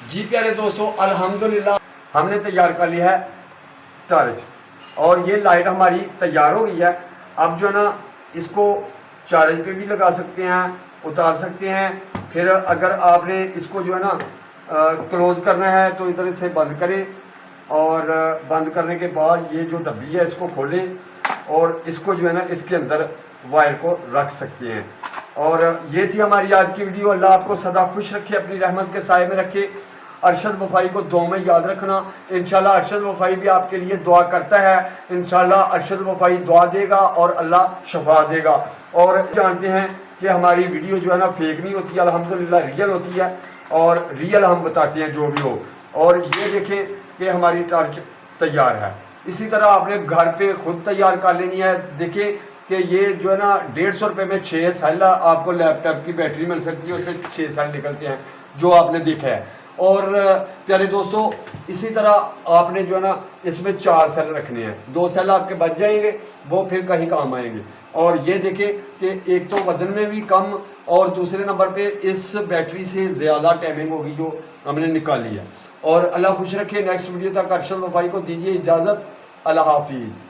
जी प्यारे दोस्तों, अल्हम्दुलिल्लाह हमने तैयार कर लिया है टॉर्च और ये लाइट हमारी तैयार हो गई है। अब जो है ना इसको चार्ज पे भी लगा सकते हैं, उतार सकते हैं। फिर अगर आपने इसको जो है ना क्लोज़ करना है तो इधर से बंद करें और बंद करने के बाद ये जो डब्बी है इसको खोलें और इसको जो है ना इसके अंदर वायर को रख सकते हैं। और ये थी हमारी आज की वीडियो। अल्लाह आपको सदा खुश रखे, अपनी रहमत के साए में रखे। अरशद वफ़ाई को दुआ में याद रखना। इंशाल्लाह अरशद वफ़ाई भी आपके लिए दुआ करता है। इंशाल्लाह अरशद वफ़ाई दुआ देगा और अल्लाह शफा देगा। और जानते हैं कि हमारी वीडियो जो है ना फेक नहीं होती, अल्हम्दुलिल्लाह रियल होती है और रियल हम बताते हैं जो भी हो। और ये देखें कि हमारी टॉर्च तैयार है। इसी तरह आपने घर पे खुद तैयार कर लेनी है। देखिए कि ये जो है ना 150 रुपये में 6 सेल आपको लैपटॉप की बैटरी मिल सकती है, उससे 6 सेल निकलते हैं जो आपने देखा है। और प्यारे दोस्तों, इसी तरह आपने जो है ना इसमें 4 सेल रखने हैं। 2 सेल आपके बच जाएंगे, वो फिर कहीं काम आएंगे। और ये देखें कि एक तो वज़न में भी कम और दूसरे नंबर पे इस बैटरी से ज़्यादा टाइमिंग होगी जो हमने निकाली है। और अल्लाह खुश रखे। नेक्स्ट वीडियो तक अरशद वफ़ाई को दीजिए इजाज़त। अल्लाह हाफिज़।